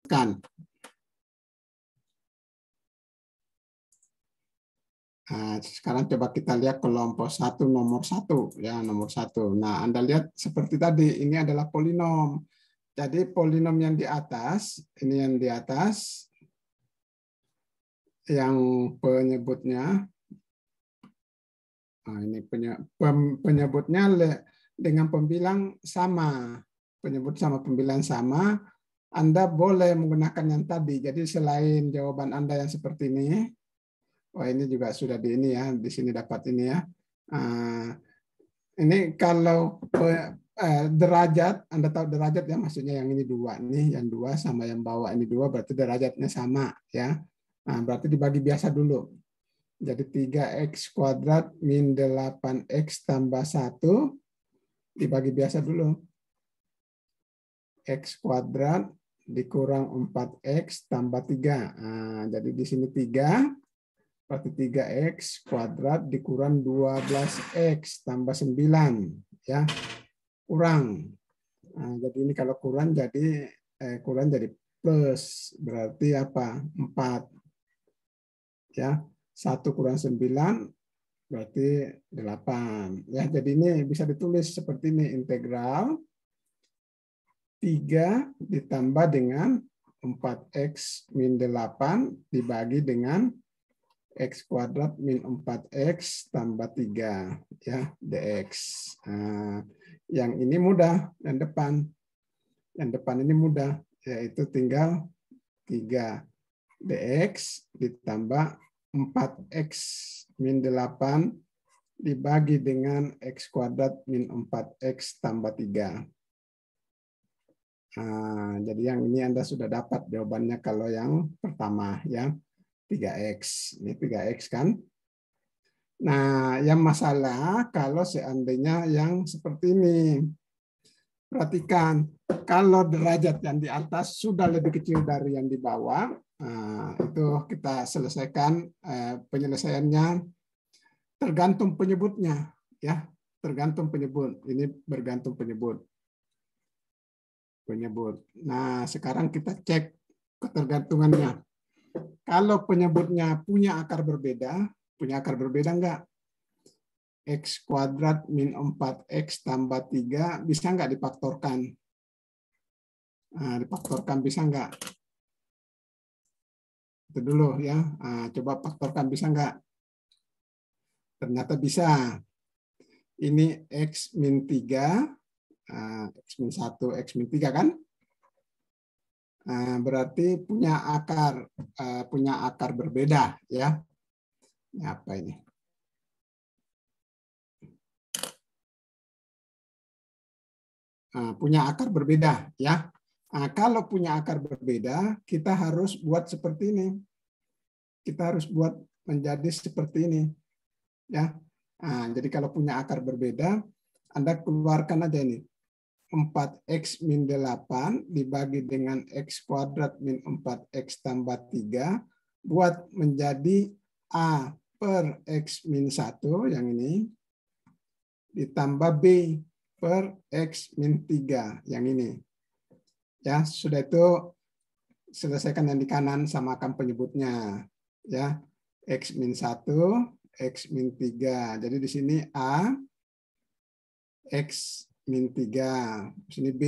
Kan. Nah, sekarang coba kita lihat kelompok 1 nomor 1 ya, nomor 1. Nah, Anda lihat seperti tadi, ini adalah polinom. Jadi polinom yang di atas, ini yang di atas yang penyebutnya ini penyebutnya dengan pembilang sama. Penyebut sama pembilang sama, Anda boleh menggunakan yang tadi. Jadi selain jawaban Anda yang seperti ini, wah ini juga sudah di ini ya, di sini dapat ini ya. Ini kalau derajat, Anda tahu derajat ya, maksudnya yang ini 2 nih, yang 2 sama yang bawah ini 2 berarti derajatnya sama ya. Nah, berarti dibagi biasa dulu. Jadi 3x kuadrat min 8x tambah 1 dibagi biasa dulu. X kuadrat dikurang 4x tambah 3. Nah, jadi di sini 3, berarti 3x kuadrat dikurang 12x tambah 9. Ya, kurang. Nah, jadi ini kalau kurang jadi plus. Berarti apa? 4. Ya. 1 kurang 9 berarti 8. Ya, jadi ini bisa ditulis seperti ini, integral 3 ditambah dengan 4x min 8 dibagi dengan x kuadrat min 4x tambah 3 ya, dx. Nah, yang ini mudah, yang depan. Yang depan ini mudah, yaitu tinggal 3 dx ditambah 4x min 8 dibagi dengan x kuadrat min 4x tambah 3. Nah, jadi yang ini Anda sudah dapat jawabannya kalau yang pertama ya, 3x. Ini 3x kan? Nah, yang masalah kalau seandainya yang seperti ini. Perhatikan, kalau derajat yang di atas sudah lebih kecil dari yang di bawah, nah, itu kita selesaikan penyelesaiannya tergantung penyebutnya, ya, tergantung penyebut. Ini bergantung penyebut. Nah, sekarang kita cek ketergantungannya. Kalau penyebutnya punya akar berbeda enggak? X kuadrat min 4x tambah 3 bisa enggak difaktorkan? Nah, difaktorkan bisa enggak? Itu dulu ya. Nah, coba faktorkan bisa enggak? Ternyata bisa. Ini x min 3, x min 1, x min 3 kan? Nah, berarti punya akar berbeda ya. Ini apa ini? Nah, punya akar berbeda ya. Nah, kalau punya akar berbeda, kita harus buat seperti ini. Kita harus buat menjadi seperti ini ya. Nah, jadi kalau punya akar berbeda, Anda keluarkan aja ini. 4x min 8 dibagi dengan x kuadrat min 4x tambah 3 buat menjadi A per x min 1 yang ini ditambah B per x min 3 yang ini. Ya, sudah itu selesaikan yang di kanan, samakan penyebutnya. Ya, x min 1, x min 3. Jadi di sini A x min 3. Di sini B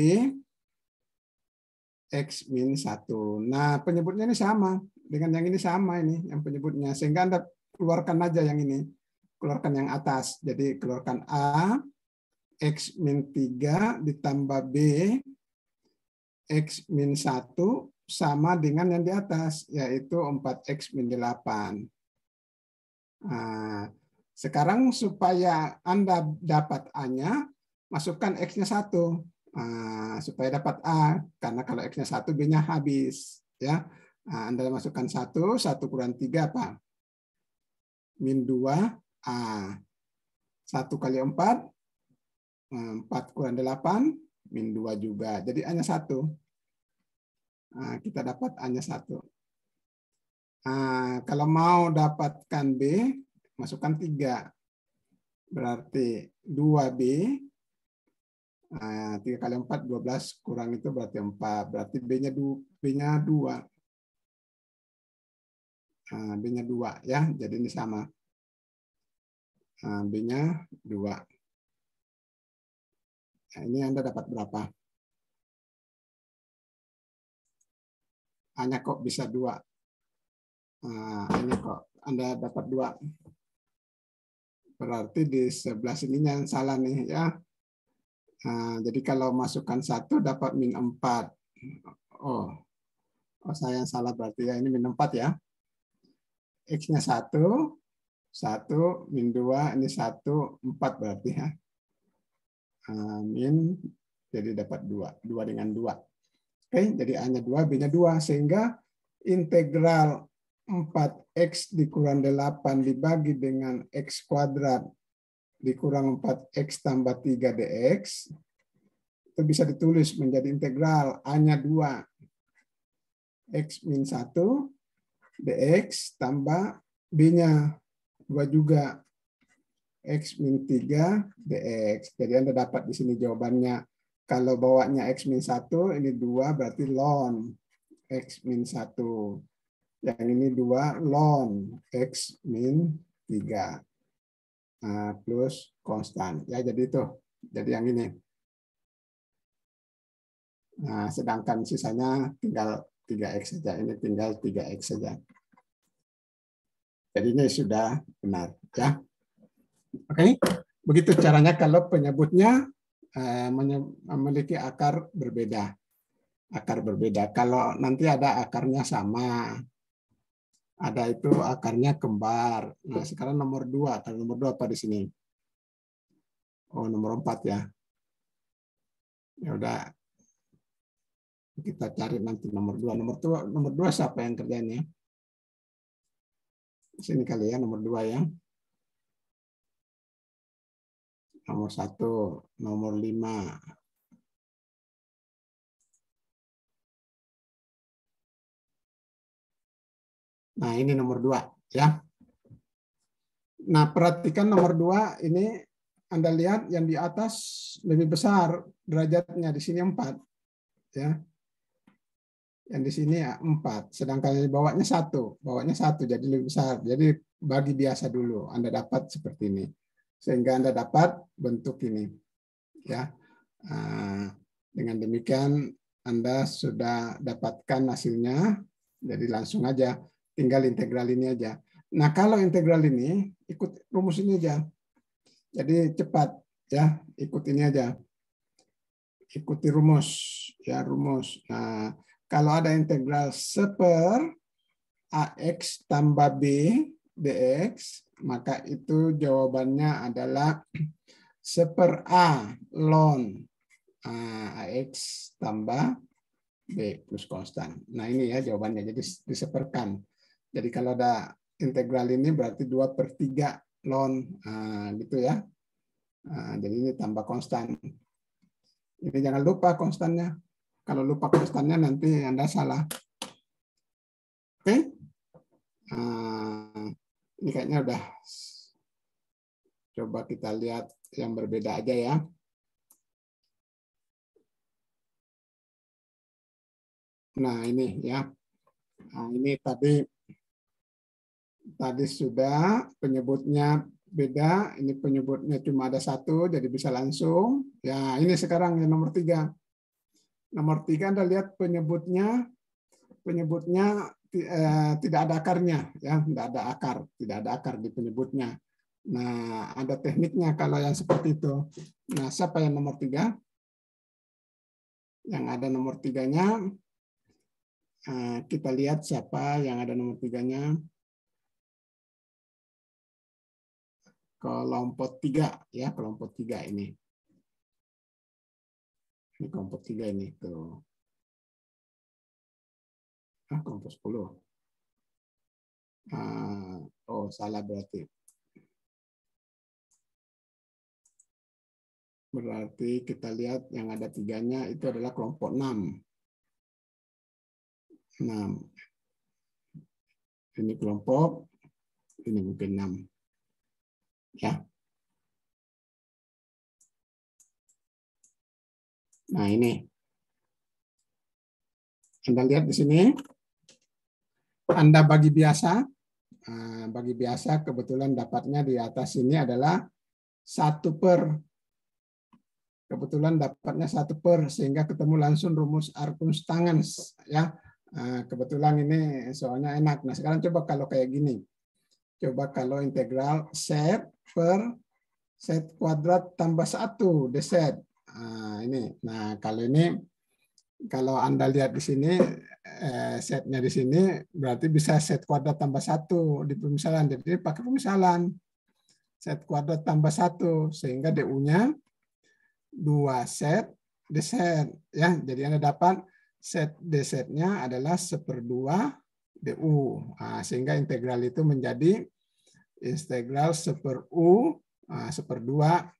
x min 1. Nah, penyebutnya ini sama dengan yang ini, sama ini yang penyebutnya, sehingga Anda keluarkan aja yang ini. Keluarkan yang atas. Jadi keluarkan A x min 3 ditambah B x min 1 sama dengan yang di atas, yaitu 4x min 8. Nah, sekarang supaya Anda dapat A-nya, masukkan X-nya 1. Nah, supaya dapat A, karena kalau X-nya 1, B-nya habis. Ya. Nah, Anda masukkan 1 kurang 3 apa? Min 2 A. 1 kali 4, 4 kurang 8, min 2 juga. Jadi A-nya 1. Nah, kita dapat A-nya 1. Nah, kalau mau dapatkan B, masukkan 3. Berarti 2B Nah, 3 kali 4, 12 kurang itu berarti 4. Berarti B-nya 2. Nah, B-nya 2 ya. Jadi ini sama. Nah, B-nya 2. Nah, ini Anda dapat berapa? A-nya kok bisa 2? Nah, ini kok Anda dapat 2. Berarti di sebelah sininya yang salah nih ya. Nah, jadi kalau masukkan 1 dapat min 4. Oh, saya yang salah berarti ya. Ini min 4 ya. X-nya 1, 1, min 2, ini 1, 4 berarti ya. Min, jadi dapat 2. 2 dengan 2. Oke, jadi A-nya 2, B-nya 2. Sehingga integral 4X dikurang 8 dibagi dengan X kuadrat dikurang 4X tambah 3 dx, itu bisa ditulis menjadi integral A-nya 2, X min 1, dx tambah B-nya 2 juga, X min 3, dx. Jadi Anda dapat di sini jawabannya. Kalau bawanya X min 1, ini 2 berarti ln X min 1. Yang ini 2 ln X min 3. Plus konstan. Ya, jadi itu. Jadi yang ini. Nah, sedangkan sisanya tinggal 3X saja. Ini tinggal 3X saja. Jadi ini sudah benar. Ya. Oke. Begitu caranya kalau penyebutnya memiliki akar berbeda. Akar berbeda. Kalau nanti ada akarnya sama. Ada itu akarnya kembar. Nah, sekarang nomor 2. Kalau nomor 2 apa di sini? Oh, nomor 4 ya. Ya udah, kita cari nanti nomor 2. Nomor 2 siapa yang kerjanya? Sini kali ya, nomor 2 ya. Nomor 1, nomor 5. Nah, ini nomor 2 ya. Nah, perhatikan nomor 2 ini Anda lihat yang di atas lebih besar derajatnya, di sini 4 ya. Yang di sini 4, sedangkan di bawahnya 1. Bawahnya 1 jadi lebih besar. Jadi bagi biasa dulu Anda dapat seperti ini. Sehingga Anda dapat bentuk ini. Ya. Dengan demikian Anda sudah dapatkan hasilnya. Jadi langsung aja tinggal integral ini aja. Nah, kalau integral ini ikut rumus ini aja. Jadi cepat ya, ikut ini aja. Ikuti rumus ya, rumus. Nah, kalau ada integral seper AX tambah B dx, maka itu jawabannya adalah seper A ln AX tambah B plus konstan. Nah, ini ya jawabannya. Jadi diseperkan. Jadi kalau ada integral ini berarti 2/3 ln gitu ya. Jadi ini tambah konstan. Ini jangan lupa konstannya. Kalau lupa konstannya nanti Anda salah. Oke? Ini kayaknya udah. Coba kita lihat yang berbeda aja ya. Nah, ini ya. Nah, ini tadi sudah penyebutnya beda. Ini penyebutnya cuma ada 1, jadi bisa langsung. Ya, ini sekarang yang nomor 3. Nomor 3 Anda lihat penyebutnya tidak ada akarnya, ya, tidak ada akar di penyebutnya. Nah, ada tekniknya kalau yang seperti itu. Nah, siapa yang nomor 3? Yang ada nomor 3-nya, kita lihat siapa yang ada nomor 3-nya. Kelompok 3 ya, kelompok 3 ini. Ini kelompok 3 ini tuh. Kelompok 10. Oh, salah berarti. Berarti kita lihat yang ada 3-nya itu adalah kelompok 6. 6. Ini kelompok, ini mungkin 6. Ya. Nah, ini. Anda lihat di sini. Anda bagi biasa. Bagi biasa kebetulan dapatnya di atas ini adalah 1 per. Kebetulan dapatnya 1 per, sehingga ketemu langsung rumus Arkunstangens. Ya. Kebetulan ini soalnya enak. Nah, sekarang coba kalau kayak gini. Coba kalau integral set per set kuadrat tambah 1 dz. Ini. Nah, kalau Anda lihat di sini, setnya di sini berarti bisa set kuadrat tambah 1 di permisalan. Jadi pakai permisalan. Set kuadrat tambah 1, sehingga DU-nya 2 set dz. Ya, jadi Anda dapat set dz-nya adalah 1/2 DU. Sehingga integral itu menjadi integral 1/u 1/2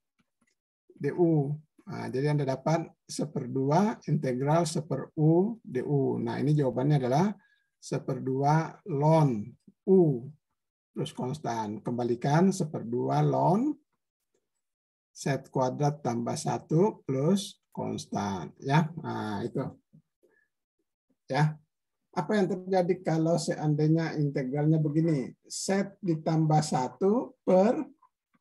DU. Jadi Anda dapat 1/2 integral 1/u DU. Nah, ini jawabannya adalah 1/2 ln U plus konstan. Kembalikan 1/2 ln set kuadrat tambah 1 plus konstan. Ya, itu. Ya. Apa yang terjadi kalau seandainya integralnya begini? Set ditambah 1 per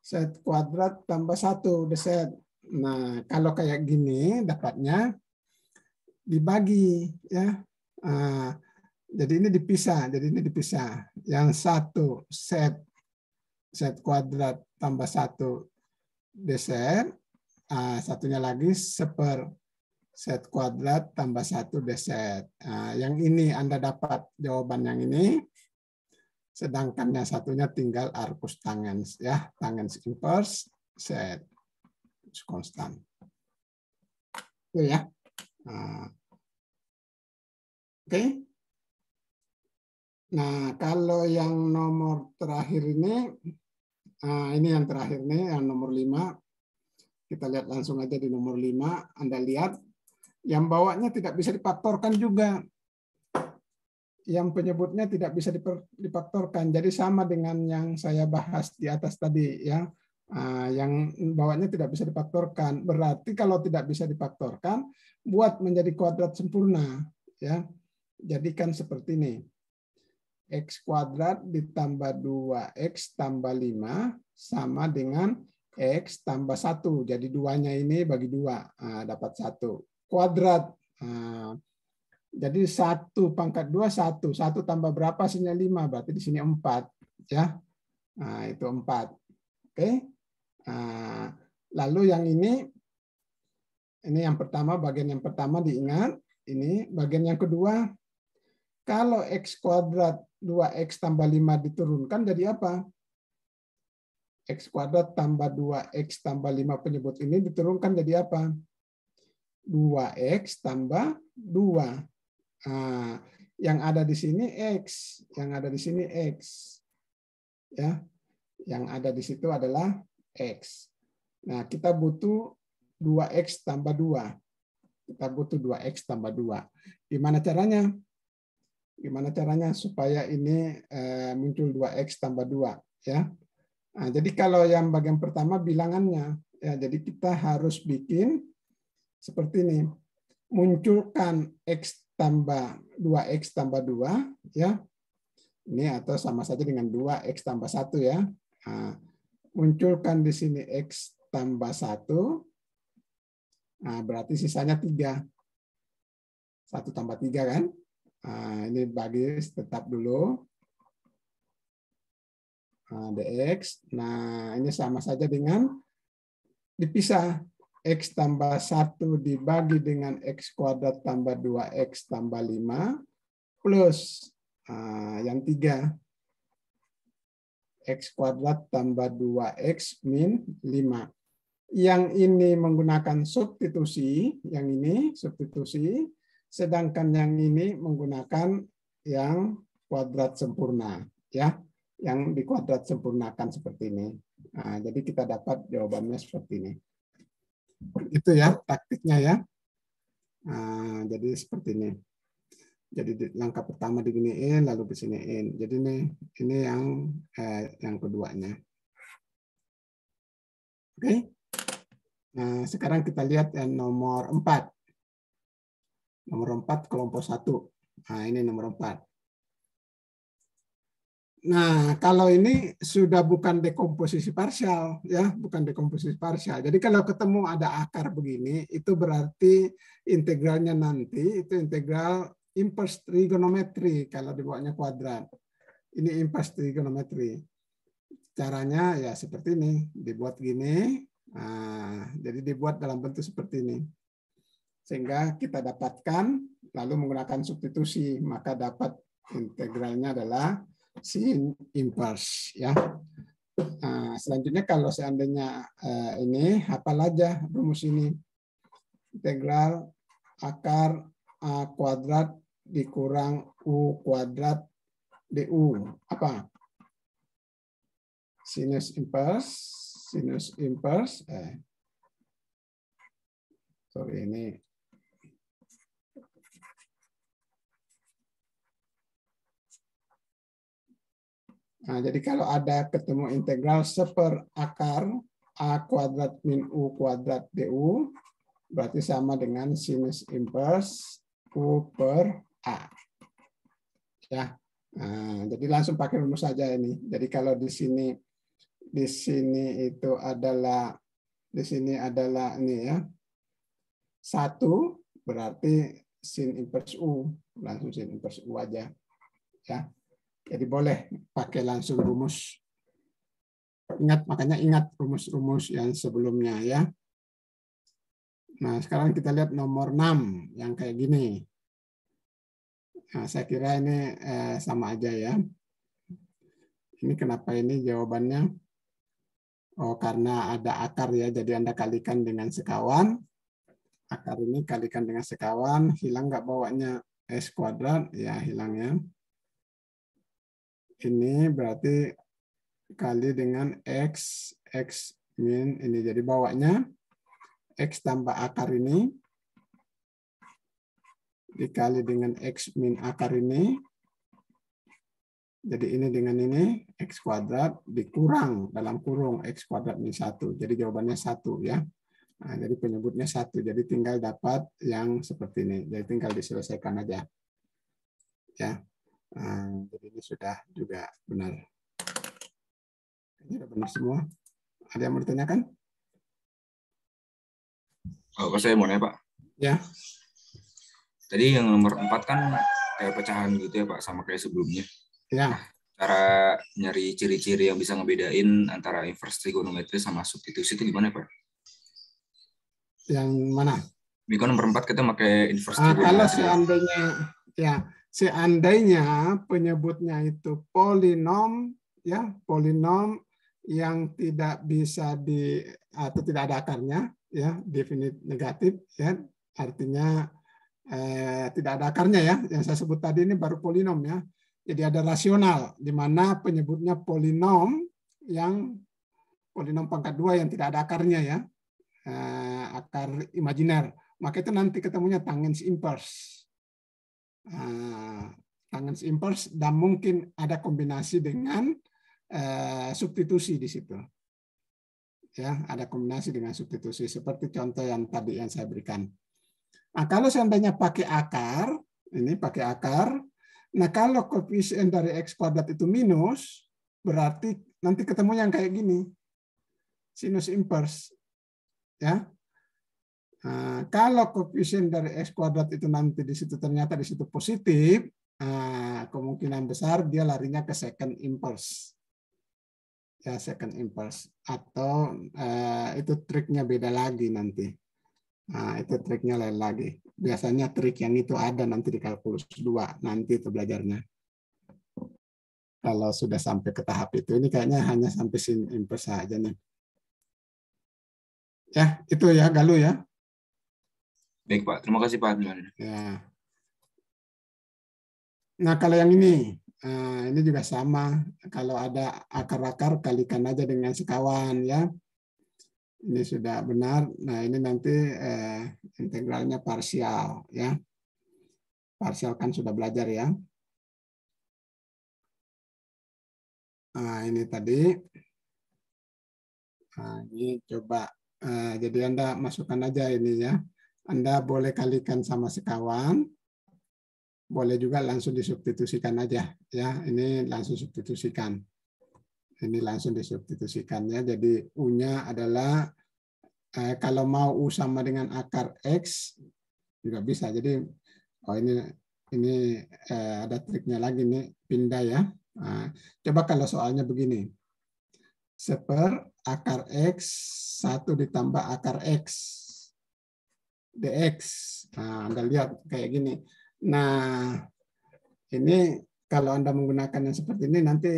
set kuadrat tambah 1 dz. Nah, kalau kayak gini dapatnya dibagi, ya. Jadi ini dipisah. Yang 1 set kuadrat tambah 1 dz, satunya lagi seper set kuadrat tambah 1 dz. Yang ini Anda dapat jawaban yang ini. Sedangkan yang satunya tinggal Arcus-Tangens, ya, tangens inverse set konstan. Itu ya. Oke. Nah, kalau yang nomor terakhir ini yang terakhir nih, yang nomor 5. Kita lihat langsung aja di nomor 5. Anda lihat yang bawahnya tidak bisa difaktorkan juga. Yang penyebutnya tidak bisa difaktorkan. Jadi sama dengan yang saya bahas di atas tadi, ya. Yang bawahnya tidak bisa difaktorkan. Berarti kalau tidak bisa difaktorkan, buat menjadi kuadrat sempurna, ya. Jadikan seperti ini. X kuadrat ditambah 2X tambah 5 sama dengan X tambah 1. Jadi 2-nya ini bagi 2, dapat 1. Kuadrat. Jadi 1 pangkat 2, 1. 1 tambah berapa hasilnya 5. Berarti di sini 4. Ya. Nah, itu 4. Oke. Lalu yang ini yang pertama, bagian yang pertama diingat. Ini bagian yang kedua. Kalau X kuadrat 2X tambah 5 diturunkan jadi apa? X kuadrat tambah 2X tambah 5 penyebut ini diturunkan jadi apa? 2X tambah 2. Yang ada di sini X. Yang ada di sini X. Ya. Yang ada di situ adalah X. Nah, kita butuh 2X tambah 2. Kita butuh 2X tambah 2. Gimana caranya? Gimana caranya supaya ini muncul 2X tambah 2, ya. Nah, jadi kalau yang bagian pertama bilangannya, ya, jadi kita harus bikin seperti ini. Munculkan X tambah 2X tambah 2, ya. Ini atau sama saja dengan 2X tambah 1, ya. Nah, munculkan di sini X tambah 1. Nah, berarti sisanya 3. 1 tambah 3 kan? Ini bagi tetap dulu. Dx. Nah, ini sama saja dengan dipisah. X tambah 1 dibagi dengan X kuadrat tambah 2X tambah 5 plus yang 3. X kuadrat tambah 2X min 5. Yang ini menggunakan substitusi, yang ini substitusi, sedangkan yang ini menggunakan yang kuadrat sempurna, ya, yang dikuadrat sempurnakan seperti ini. Nah, jadi kita dapat jawabannya seperti ini. Itu ya taktiknya, ya. Nah, jadi seperti ini. Jadi langkah pertama diginiin, lalu disiniin. Jadi ini yang keduanya. Oke. Nah, sekarang kita lihat yang nomor 4. Nomor 4 kelompok 1. Nah, ini nomor 4. Nah, kalau ini sudah bukan dekomposisi parsial, ya, bukan dekomposisi parsial. Jadi kalau ketemu ada akar begini, itu berarti integralnya nanti itu integral inverse trigonometri kalau dibuatnya kuadrat. Ini inverse trigonometri. Caranya ya seperti ini, dibuat gini. Nah, jadi dibuat dalam bentuk seperti ini. Sehingga kita dapatkan lalu menggunakan substitusi, maka dapat integralnya adalah sin inverse, ya. Nah, selanjutnya kalau seandainya ini hafal aja rumus ini. Integral akar A kuadrat dikurang U kuadrat DU. Apa? Sinus inverse. Sorry, ini nah, jadi kalau ada ketemu integral seper akar A kuadrat min U kuadrat DU, berarti sama dengan sinus inverse U per A. Ya, nah, jadi langsung pakai rumus saja ini. Jadi kalau di sini itu adalah ini ya 1, berarti sin inverse U, langsung sin inverse U aja. Ya. Jadi boleh pakai langsung rumus. Makanya ingat rumus-rumus yang sebelumnya ya. Nah, sekarang kita lihat nomor 6 yang kayak gini. Nah, saya kira ini sama aja ya. Ini kenapa ini jawabannya? Oh, karena ada akar ya, jadi Anda kalikan dengan sekawan. Akar ini kalikan dengan sekawan, hilang nggak bawanya S kuadrat? Ya, hilangnya. Ini berarti kali dengan X min ini. Jadi bawanya X tambah akar ini dikali dengan X min akar ini. Jadi ini dengan ini X kuadrat dikurang dalam kurung X kuadrat min 1. Jadi jawabannya 1 ya. Nah, jadi penyebutnya 1. Jadi tinggal dapat yang seperti ini. Jadi tinggal diselesaikan aja. Ya. Nah, jadi ini sudah juga benar. Ini sudah benar semua. Ada yang mau ditanyakan? Oh, saya mau nanya, Pak. Ya. Tadi yang nomor 4 kan kayak pecahan gitu ya, Pak, sama kayak sebelumnya. Ya. Cara nyari ciri-ciri yang bisa ngebedain antara inverse trigonometri sama substitusi itu gimana, Pak? Yang mana? Ini kan nomor 4 kita pakai inverse trigonometri. Kalau seandainya penyebutnya itu polinom ya, polinom yang tidak bisa atau tidak ada akarnya ya, definite negatif ya, artinya tidak ada akarnya ya. Yang saya sebut tadi ini baru polinom ya. Jadi ada rasional di mana penyebutnya polinom yang polinom pangkat 2 yang tidak ada akarnya ya. Akar imajiner. Maka itu nanti ketemunya tangents inverse. Tangents inverse dan mungkin ada kombinasi dengan substitusi di situ. Ya, ada kombinasi dengan substitusi seperti contoh yang tadi yang saya berikan. Nah, kalau seandainya pakai akar, ini pakai akar. Nah, kalau koefisien dari X kuadrat itu minus, berarti nanti ketemu yang kayak gini. Sinus inverse. Ya. Nah, kalau koefisien dari X kuadrat itu nanti di situ ternyata di situ positif, kemungkinan besar dia larinya ke second inverse. Ya, second inverse. Atau itu triknya beda lagi nanti. Nah, itu triknya lain lagi. Biasanya trik yang itu ada nanti di kalkulus 2, nanti itu belajarnya. Kalau sudah sampai ke tahap itu, ini kayaknya hanya sampai sin inverse saja nih. Ya, itu ya, Galuh ya. Baik, Pak. Terima kasih, Pak. Ya. Nah, kalau yang ini juga sama. Kalau ada akar-akar, kalikan aja dengan sekawan ya. Ini sudah benar. Nah, ini nanti integralnya parsial ya. Parsial kan sudah belajar ya. Nah, ini tadi. Nah, ini coba jadi Anda masukkan aja ini ya. Anda boleh kalikan sama sekawan, boleh juga langsung disubstitusikan aja. Ya, ini langsung substitusikan. Ini langsung disubstitusikannya. Jadi U-nya adalah kalau mau U sama dengan akar X juga bisa. Jadi ini ada triknya lagi nih, pindah ya. Nah, coba kalau soalnya begini. Seper akar X 1 ditambah akar X dx. Nah, Anda lihat kayak gini. Nah, ini kalau Anda menggunakan yang seperti ini nanti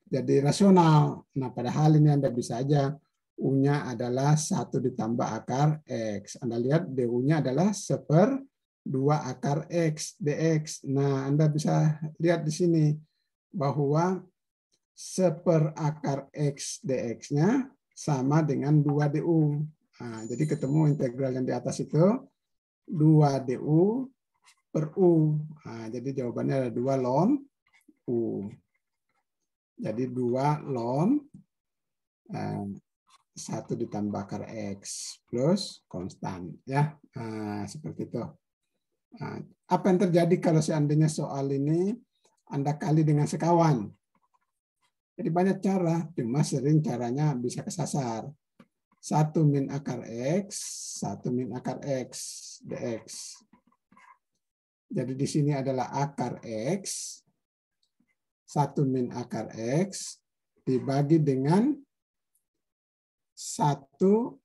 jadi rasional. Nah, padahal ini Anda bisa aja U-nya adalah 1 ditambah akar X. Anda lihat DU-nya adalah 1/2 akar X dx. Nah, Anda bisa lihat di sini bahwa 1/2 akar X dx-nya sama dengan 2 DU. Nah, jadi ketemu integral yang di atas itu 2 DU per U. Nah, jadi jawabannya ada 2 ln U. Jadi 2 ln 1 ditambah akar X plus konstan. Ya, nah, seperti itu. Nah, apa yang terjadi kalau seandainya soal ini Anda kali dengan sekawan? Jadi banyak cara, cuma sering caranya bisa kesasar. 1 min akar X, 1 min akar X, dx. Jadi di sini adalah akar X, 1 min akar X, dibagi dengan 1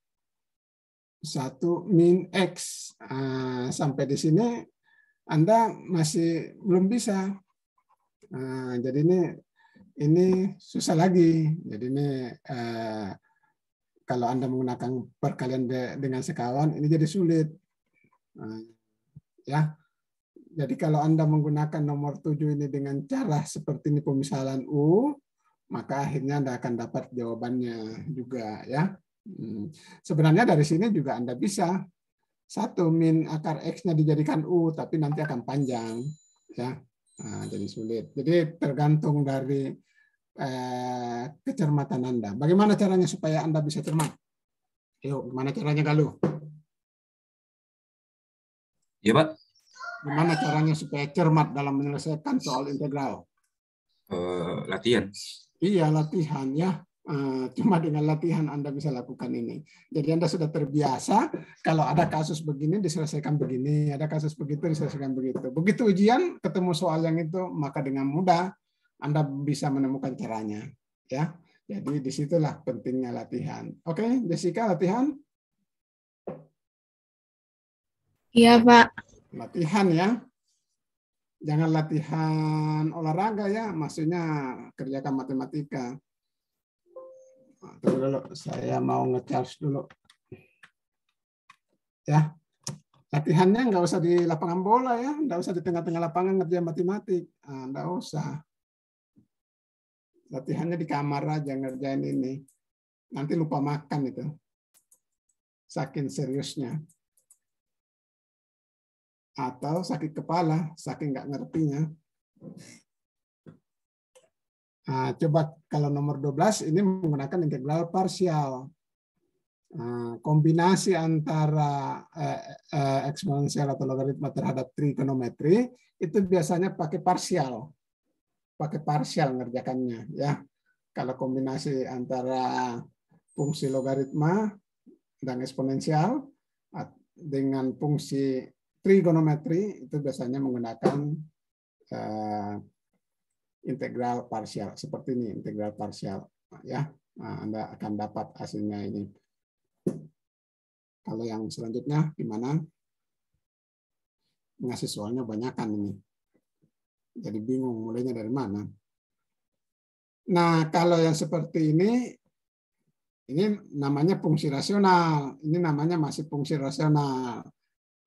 min X. Nah, sampai di sini Anda masih belum bisa. Nah, jadi ini susah lagi. Jadi ini kalau Anda menggunakan perkalian dengan sekawan, ini jadi sulit. Ya, jadi kalau Anda menggunakan nomor 7 ini dengan cara seperti ini pemisahan U, maka akhirnya Anda akan dapat jawabannya juga. Ya, sebenarnya dari sini juga Anda bisa 1 min akar X-nya dijadikan U, tapi nanti akan panjang. Ya, nah, jadi sulit. Jadi tergantung dari kecermatan Anda. Bagaimana caranya supaya Anda bisa cermat? Yuk, gimana caranya Galuh? Ya, Pak. Gimana caranya supaya cermat dalam menyelesaikan soal integral? Latihan. Iya, latihan ya. Cuma dengan latihan Anda bisa lakukan ini. Jadi Anda sudah terbiasa kalau ada kasus begini diselesaikan begini, ada kasus begitu diselesaikan begitu. Begitu ujian ketemu soal yang itu, maka dengan mudah Anda bisa menemukan caranya. Ya, jadi disitulah pentingnya latihan. Oke, Jessica, latihan? Iya, Pak. Latihan ya. Jangan latihan olahraga ya, maksudnya kerjakan matematika. Tunggu dulu, saya mau nge-charge dulu. Ya, latihannya nggak usah di lapangan bola ya, nggak usah di tengah-tengah lapangan ngerjain matematik, nggak usah. Latihannya di kamar aja ngerjain ini. Nanti lupa makan itu, saking seriusnya. Atau sakit kepala, saking nggak ngertinya. Nah, coba kalau nomor 12 ini menggunakan integral parsial. Kombinasi antara eksponensial atau logaritma terhadap trigonometri itu biasanya pakai parsial. Pakai parsial ngerjakannya ya. Kalau kombinasi antara fungsi logaritma dan eksponensial dengan fungsi trigonometri itu biasanya menggunakan integral parsial seperti ini, integral parsial ya. Nah, Anda akan dapat hasilnya ini. Kalau yang selanjutnya gimana? Ngasih soalnya banyakan ini. Jadi bingung mulainya dari mana. Nah, kalau yang seperti ini namanya fungsi rasional. Ini namanya masih fungsi rasional.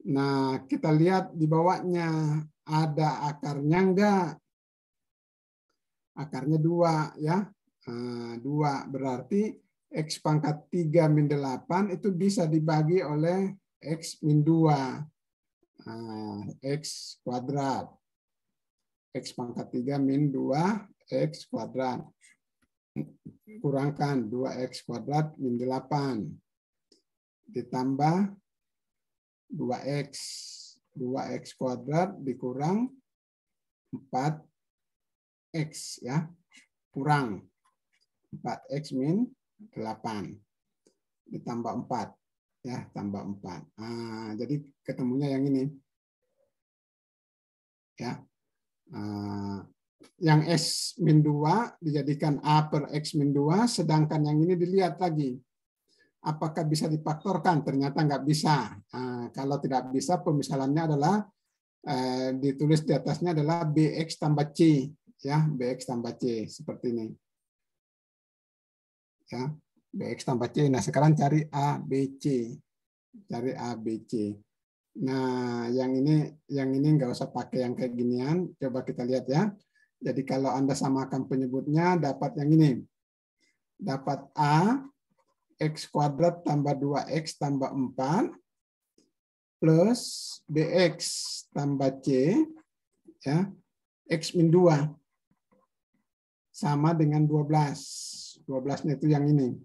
Nah, kita lihat di bawahnya ada akarnya enggak? Akarnya 2 ya. 2 berarti X pangkat 3 min 8 itu bisa dibagi oleh X min 2. X kuadrat. X pangkat 3 min 2 X kuadrat. Kurangkan 2X kuadrat min 8. Ditambah 2x. 2x kuadrat dikurang 4x ya. Kurang 4x min 8 ditambah 4 ya, tambah 4. Nah, jadi ketemunya yang ini. Ya. Yang x min 2 dijadikan a per x min 2, sedangkan yang ini dilihat lagi. Apakah bisa difaktorkan? Ternyata nggak bisa. Kalau tidak bisa, pemisalannya adalah ditulis di atasnya adalah bx tambah c, ya, bx tambah c seperti ini. Ya, bx tambah c. Nah, sekarang cari a, b, c. Cari a, b, c. Nah, yang ini nggak usah pakai yang kayak ginian. Coba kita lihat ya. Jadi kalau Anda samakan penyebutnya, dapat yang ini. Dapat a x kuadrat tambah 2x tambah 4 plus bx tambah c ya, x min 2 sama dengan 12. 12-nya itu yang ini.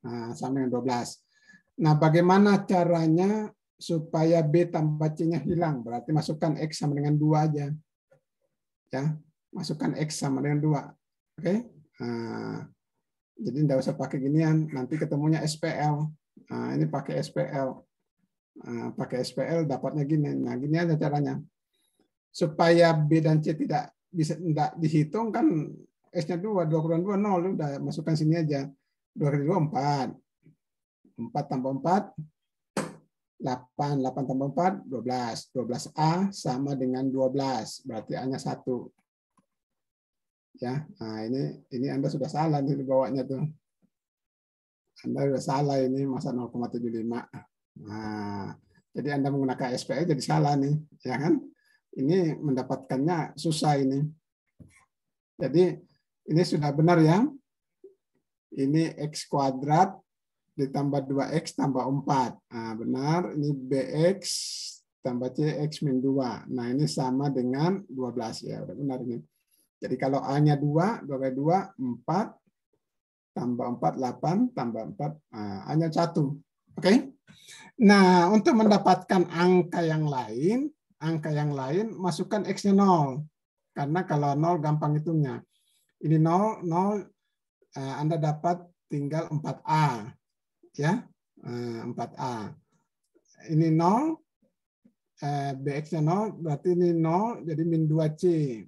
Nah, sama dengan 12. Nah, bagaimana caranya supaya b tambah c-nya hilang? Berarti masukkan x sama dengan 2 aja. Ya, masukkan x sama dengan 2. Oke? Nah, jadi tidak usah pakai ginian, nanti ketemunya SPL. Nah, ini pakai SPL. Nah, pakai SPL dapatnya gini. Nah, gini aja caranya. Supaya B dan C tidak dihitung kan, S-nya 2, 2 kurang 2, 0. Udah masukkan sini aja. 2 kali 2, 4. 4 tambah 4, 8. 8 tambah 4, 12. 12A sama dengan 12. Berarti A-nya 1. Ya, nah ini Anda sudah salah nih bawanya tuh. Anda sudah salah ini, masa 0,75. Nah, jadi Anda menggunakan SPL jadi salah nih, ya kan? Ini mendapatkannya susah ini. Jadi ini sudah benar ya. Ini x kuadrat ditambah 2x tambah 4. Nah, benar, ini bx tambah c x min 2. Nah, ini sama dengan 12 ya, udah benar ini. Jadi kalau A-nya 2, 2 kali 2, 4, tambah 4, 8, tambah 4, A-nya 1. Oke? Nah, untuk mendapatkan angka yang lain, masukkan X-nya 0. Karena kalau 0 gampang hitungnya. Ini 0, Anda dapat tinggal 4A. Ya, 4A. Ini 0, bx-nya 0, berarti ini 0, jadi min 2c.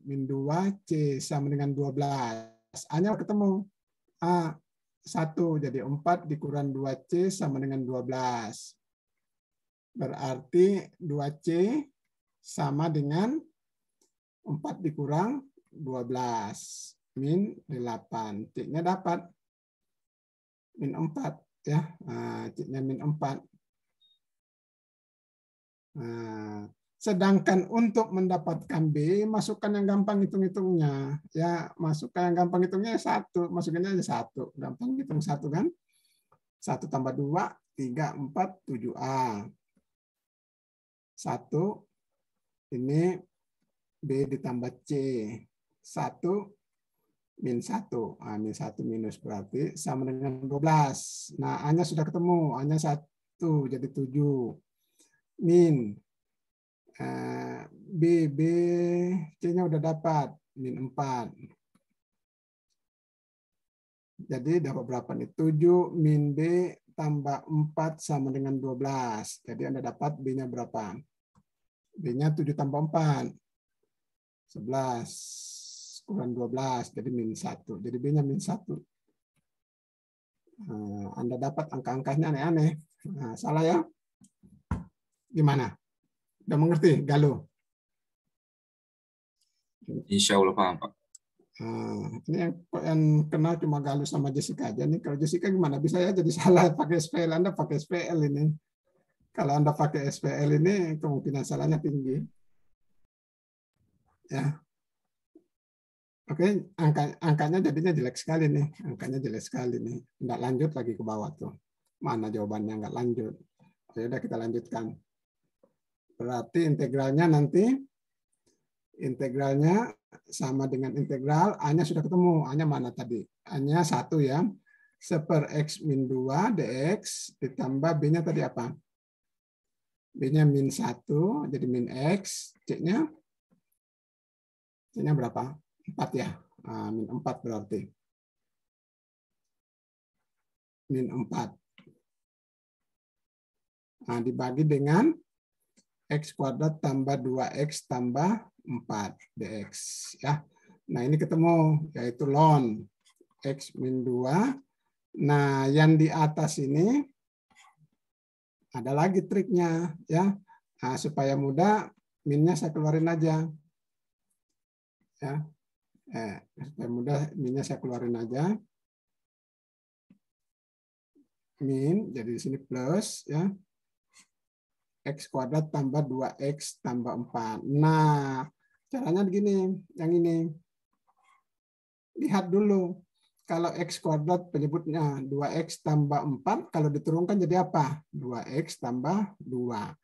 Min 2c sama dengan 12. A-nya ketemu. A 1, jadi 4 dikurang 2c sama dengan 12. Berarti 2c sama dengan 4 dikurang 12. Min 8. C-nya dapat. Min 4. Ya, C-nya min 4. Nah, sedangkan untuk mendapatkan B, masukkan yang gampang hitung-hitungnya. Ya, masukkan yang gampang hitungnya 1. Masukinnya aja 1. Gampang hitung 1 kan? 1 tambah 2, 3, 4, 7A. 1, ini B ditambah C. 1, min 1. Min 1 minus berarti sama dengan 12. Nah, A-nya sudah ketemu. A-nya 1, jadi 7. Min B, C-nya udah dapat, min 4. Jadi dapat berapa nih? 7 min B tambah 4 sama dengan 12. Jadi Anda dapat B-nya berapa? B-nya 7 tambah 4. 11 kurang 12, jadi min 1. Jadi B-nya min 1. Anda dapat angka-angkanya aneh-aneh. Nah, salah ya? Gimana? Udah mengerti, Galuh? Insya Allah paham, Pak. Ini yang kenal cuma Galuh sama Jessica aja nih. Kalau Jessica gimana? Bisa ya jadi salah pakai SPL. Anda pakai SPL ini. Kalau Anda pakai SPL ini, kemungkinan salahnya tinggi. Ya. Oke, angkanya jadinya jelek sekali nih. Angkanya jelek sekali nih. Nggak lanjut lagi ke bawah tuh. Mana jawabannya nggak lanjut. Ya udah kita lanjutkan. Berarti integralnya nanti sama dengan integral A-nya sudah ketemu. A-nya mana tadi? A-nya 1 ya. 1/x min 2 dx ditambah B-nya tadi apa? B-nya min 1, jadi min X. C-nya berapa? 4 ya. Min 4 berarti. Min 4. Nah, dibagi dengan X kuadrat tambah 2X tambah 4 dx. Ya. Nah, ini ketemu, yaitu ln X min 2. Nah, yang di atas ini ada lagi triknya. Ya. Nah, supaya mudah, minnya saya keluarin aja. Ya. Supaya mudah, minnya saya keluarin aja. Min, jadi di sini plus. Ya. X kuadrat tambah 2X tambah 4. Nah, caranya begini, yang ini. Lihat dulu, kalau X kuadrat penyebutnya 2X tambah 4, kalau diturunkan jadi apa? 2X tambah 2.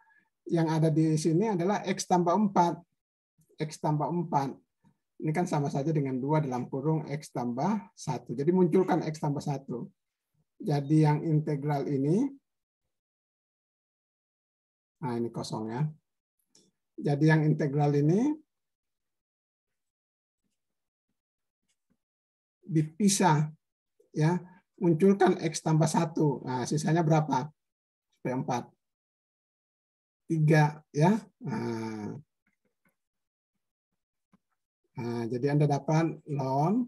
Yang ada di sini adalah X tambah 4. X tambah 4. Ini kan sama saja dengan 2 dalam kurung X tambah 1. Jadi munculkan X tambah 1. Jadi yang integral ini, nah ini kosong ya. Jadi yang integral ini dipisah, ya, munculkan X tambah 1. Nah, sisanya berapa? Supaya 4. 3, ya. Nah, jadi Anda dapat ln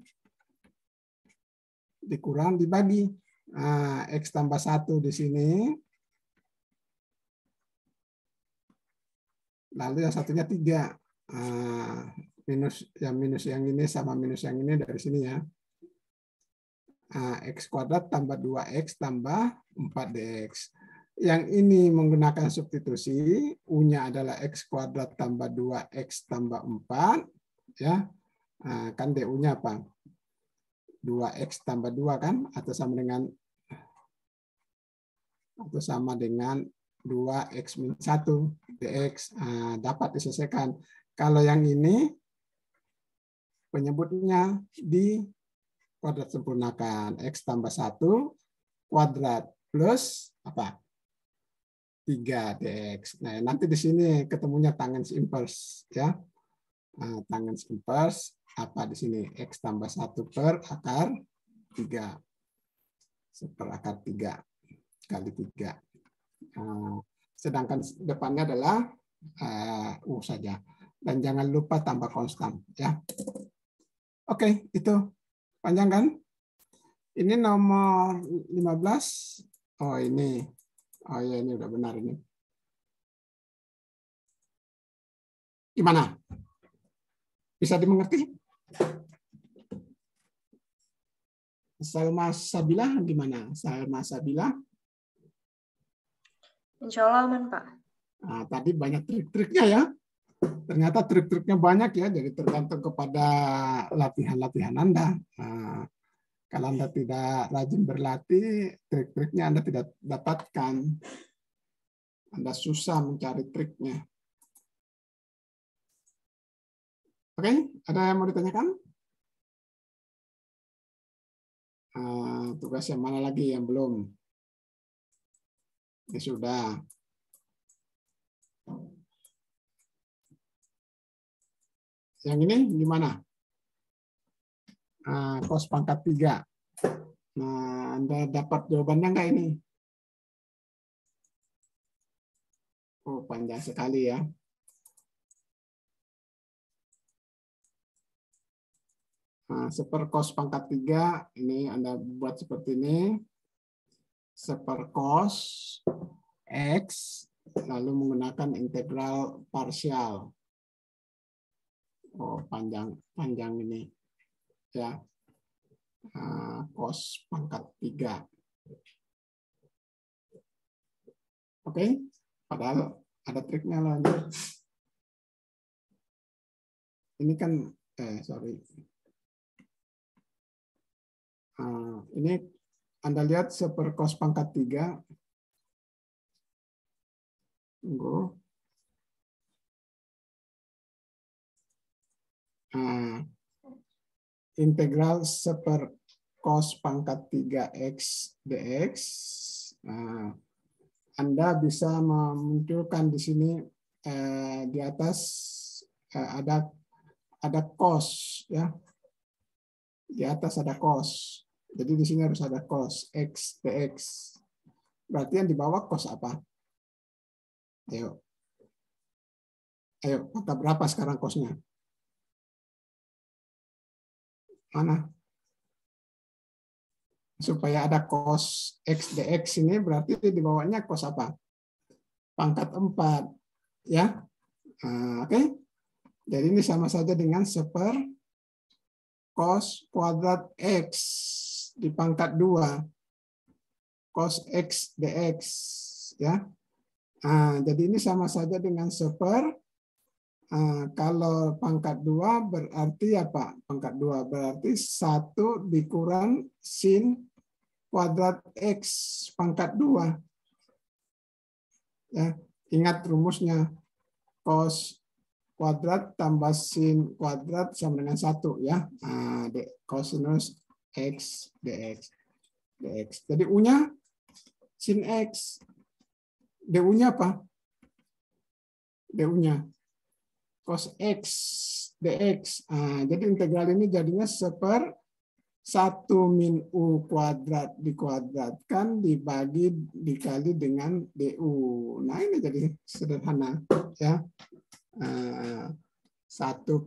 dikurang dibagi. Nah, X tambah 1 di sini. Lalu yang satunya 3. Minus yang ini sama minus yang ini dari sini ya. X kuadrat tambah 2X tambah 4 dx. Yang ini menggunakan substitusi, U-nya adalah X kuadrat tambah 2X tambah 4. Ya, kan DU-nya apa? 2X tambah 2 kan? Atau sama dengan 2X min 1 dx. Dapat diselesaikan. Kalau yang ini penyebutnya di kuadrat sempurnakan. X tambah 1 kuadrat plus apa? 3 dx. Nah, nanti di sini ketemunya tangens inverse ya. Tangens inverse apa di sini? X tambah 1 per akar 3. Seperakar 3 kali 3. Sedangkan depannya adalah U saja. Dan jangan lupa tambah konstan. Ya. Oke, itu panjang kan? Ini nomor 15. Oh ini. Oh ya, ini udah benar ini. Gimana? Bisa dimengerti? Salma Sabila gimana? Salma Sabila? Insya Allah aman, Pak. Nah, tadi banyak trik-triknya ya. Ternyata trik-triknya banyak ya, jadi tergantung kepada latihan-latihan Anda. Nah, kalau Anda tidak rajin berlatih, trik-triknya Anda tidak dapatkan. Anda susah mencari triknya. Oke, ada yang mau ditanyakan? Tugas yang mana lagi yang belum? Ya sudah. Yang ini gimana? Cos pangkat 3. Nah, Anda dapat jawabannya nggak ini? Oh, panjang sekali ya. Seper cos pangkat 3, ini Anda buat seperti ini. Seper cos X, lalu menggunakan integral parsial. Oh, panjang ini. Ya. Cos pangkat 3. Oke, padahal ada triknya loh. Ini kan, sorry. Ini Anda lihat seper cos pangkat 3. Tunggu. Integral seper cos pangkat 3x dx. Anda bisa memunculkan di sini di atas ada cos ya. Di atas ada cos. Jadi di sini harus ada cos x dx. Berarti yang di bawah cos apa? Ayo. Ayo, maka berapa sekarang cosnya? Mana? Supaya ada cos x dx ini berarti di bawahnya cos apa? Pangkat 4. Ya. Nah, oke. Jadi ini sama saja dengan seper cos kuadrat x di pangkat 2. Cos x dx. Ya. Nah, jadi ini sama saja dengan seper. Kalau pangkat 2 berarti apa? Pangkat 2 berarti 1 dikurang sin kuadrat x pangkat 2. Ya, ingat rumusnya. Cos kuadrat tambah sin kuadrat sama dengan 1 ya. Cosinus x dx. Jadi U-nya sin x. Du-nya apa? Du-nya cos x dx. Jadi integral ini jadinya seper 1 min U kuadrat dikuadratkan dikali dengan du. Nah ini jadi sederhana ya. 1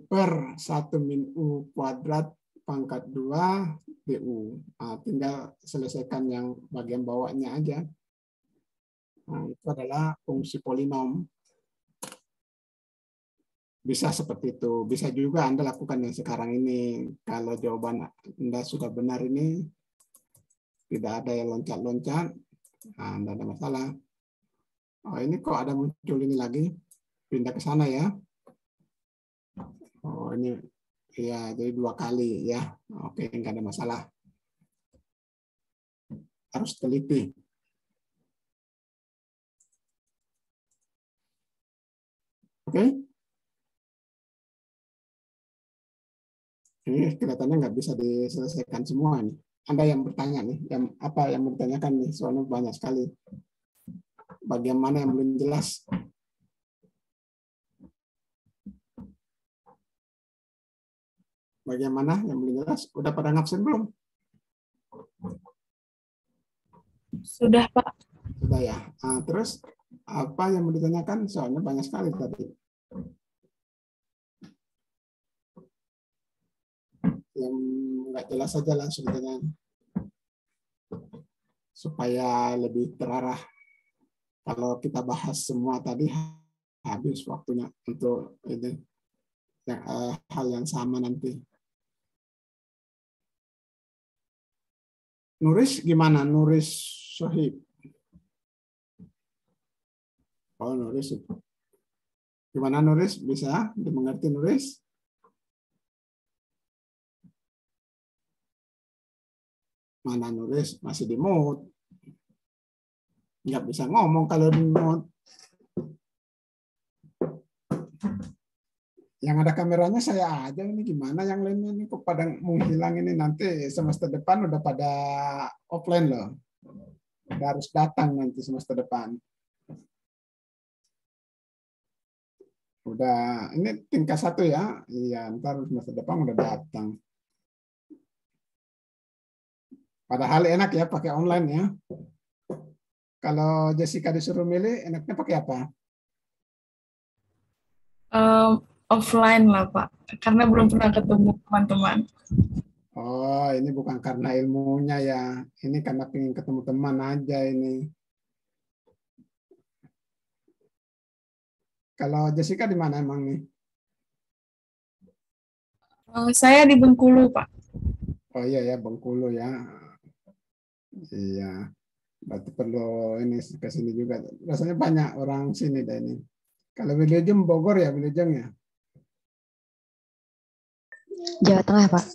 per 1 min U kuadrat pangkat 2 du. Tinggal selesaikan yang bagian bawahnya aja. Itu adalah fungsi polinom. Bisa seperti itu. Bisa juga Anda lakukan yang sekarang ini. Kalau jawaban Anda sudah benar ini, tidak ada yang loncat-loncat, tidak ada masalah. Oh, ini kok ada muncul ini lagi. Pindah ke sana ya. Oh, ini ya jadi 2 kali ya. Oke, nggak ada masalah. Harus teliti. Oke. Ini kelihatannya nggak bisa diselesaikan semua nih. Anda yang bertanya nih, yang bertanyakan nih, soalnya banyak sekali. Bagian mana yang belum jelas? Bagian mana yang belum jelas? Udah pada ngabsen belum? Sudah, Pak. Sudah ya. Terus apa yang mau ditanyakan? Soalnya banyak sekali tadi. Yang nggak jelas saja langsung ditanyakan. Supaya lebih terarah. Kalau kita bahas semua tadi habis waktunya untuk ini hal yang sama nanti. Nuris gimana? Nuris Sohib. Oh, Nuris. Gimana Nuris? Bisa dimengerti Nuris? Mana Nuris? Masih di mute. Nggak bisa ngomong kalau di mute. Yang ada kameranya saya aja, ini gimana yang lainnya ini kok pada menghilang ini, nanti semester depan udah pada offline loh. Udah harus datang nanti semester depan. Udah, ini tingkat 1 ya. Iya, ntar semester depan udah datang. Padahal enak ya pakai online ya. Kalau Jessica disuruh milih, enaknya pakai apa? Offline lah, Pak. Karena belum pernah ketemu teman-teman. Oh, ini bukan karena ilmunya ya. Ini karena pengen ketemu teman aja ini. Kalau Jessica di mana emang nih? Saya di Bengkulu, Pak. Oh iya ya, Bengkulu ya. Iya. Berarti perlu ini ke sini juga. Rasanya banyak orang sini deh ini. Kalau Wilujeng Bogor ya, Wilujeng ya. Jawa Tengah, Pak.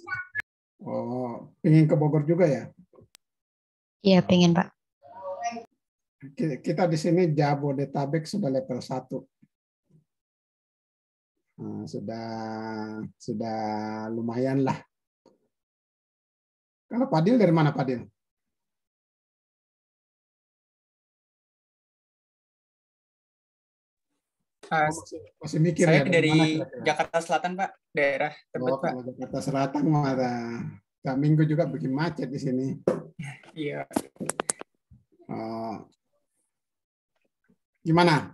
Oh, pengen ke Bogor juga ya? Iya, pengen, Pak. Kita di sini Jabodetabek sudah level 1. Nah, sudah lumayan lah. Kalau Padil dari mana Padil? Masih mikir Saya ya dari mana dari kira-kira? Jakarta Selatan, Pak. Daerah Tebet, Oh, Pak. kalau Jakarta Selatan marah. Tiap minggu juga bikin macet di sini. Iya. Oh, gimana?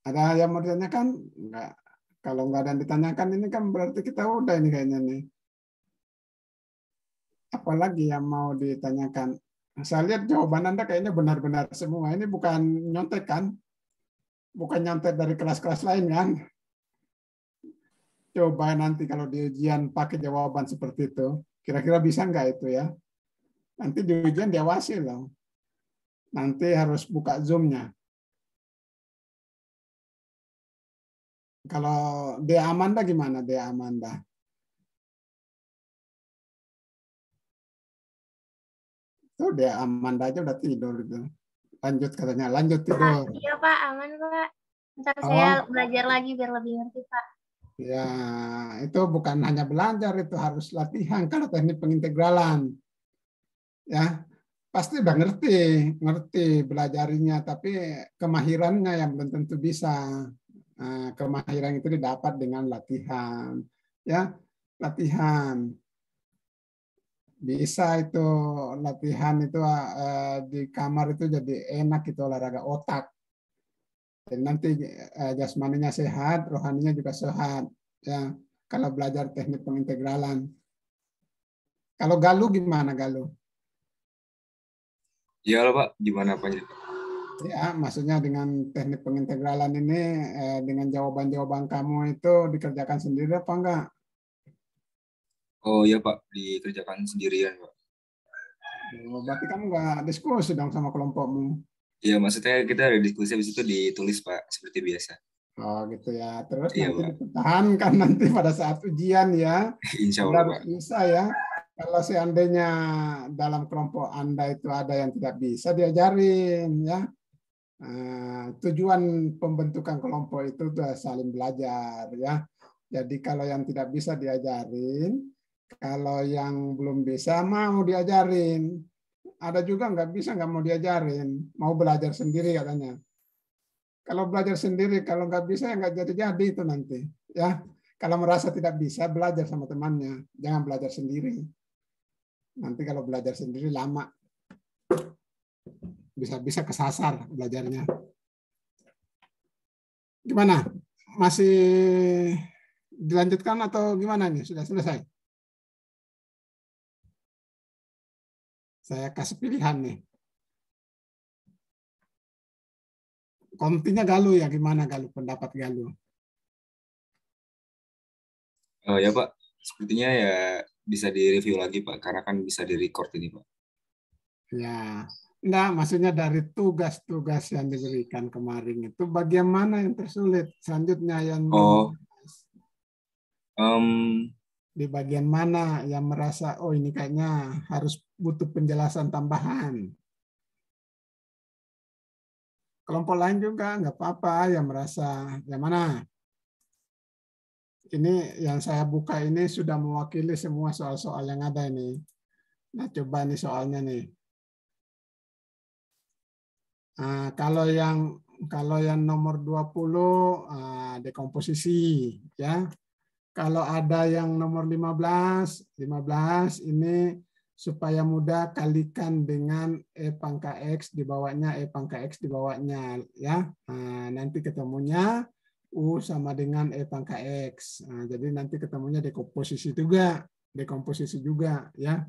Ada yang mau ditanyakan? Enggak. Kalau nggak ada yang ditanyakan ini kan berarti kita udah ini kayaknya nih. Apalagi yang mau ditanyakan? Saya lihat jawaban Anda kayaknya benar-benar semua. Ini bukan nyontek kan? Bukan nyontek dari kelas-kelas lain kan? Coba nanti kalau di ujian pakai jawaban seperti itu, kira-kira bisa nggak itu ya? Nanti di ujian diawasi loh. Nanti harus buka Zoom-nya. Kalau Dea Amanda gimana, Dea Amanda? Tuh Dea Amanda aja udah tidur gitu. Lanjut katanya, lanjut tidur. Iya Pak, aman Pak. Ntar Oh. saya belajar lagi biar lebih ngerti Pak. Ya, itu bukan hanya belajar, itu harus latihan. Kalau teknik pengintegralan, ya pasti udah ngerti belajarinya, tapi kemahirannya yang belum tentu bisa. Nah, kemahiran itu didapat dengan latihan, ya latihan. Bisa itu latihan itu di kamar itu jadi enak itu olahraga otak. Dan nanti jasmaninya sehat, rohaninya juga sehat. Ya, kalau belajar teknik pengintegralan. Kalau Galuh gimana Galuh? Ya lah Pak, gimana Pak? Ya, maksudnya dengan teknik pengintegralan ini, dengan jawaban-jawaban kamu itu dikerjakan sendiri apa enggak? Oh iya Pak, dikerjakan sendirian Pak. Oh, berarti kamu enggak diskusi dong sama kelompokmu? Iya, maksudnya kita ada diskusi, habis itu ditulis Pak, seperti biasa. Oh gitu ya. Terus Iya, nanti Pak. dipertahankan nanti pada saat ujian ya. Insya Anda Allah harus Pak. bisa ya. Kalau seandainya dalam kelompok Anda itu ada yang tidak bisa, diajarin ya. Tujuan pembentukan kelompok itu sudah saling belajar ya. Jadi kalau yang tidak bisa diajarin, kalau yang belum bisa mau diajarin. Ada juga nggak bisa, nggak mau diajarin, mau belajar sendiri katanya. Kalau belajar sendiri, kalau nggak bisa ya nggak jadi-jadi itu nanti. Ya, kalau merasa tidak bisa belajar sama temannya, jangan belajar sendiri. Nanti kalau belajar sendiri lama, bisa kesasar belajarnya. Gimana? Masih dilanjutkan atau gimana nih? Sudah selesai? Saya kasih pilihan nih. Kontinya Galuh ya, gimana Galuh? Pendapat Galuh? Ya Pak, sepertinya ya bisa direview lagi Pak, karena kan bisa direcord ini Pak. Ya, enggak, maksudnya dari tugas-tugas yang diberikan kemarin itu bagian mana yang tersulit? Selanjutnya yang di bagian mana yang merasa oh ini kayaknya harus butuh penjelasan tambahan. Kelompok lain juga nggak apa-apa yang merasa yang mana. Ini yang saya buka ini sudah mewakili semua soal-soal yang ada ini. Nah, coba nih soalnya nih. Kalau yang nomor 20 dekomposisi ya. Kalau ada yang nomor 15 ini supaya mudah kalikan dengan E pangkat X dibawahnya E pangkat X dibawahnya ya. Nanti ketemunya U sama dengan E pangkat X. Jadi nanti ketemunya dekomposisi juga ya.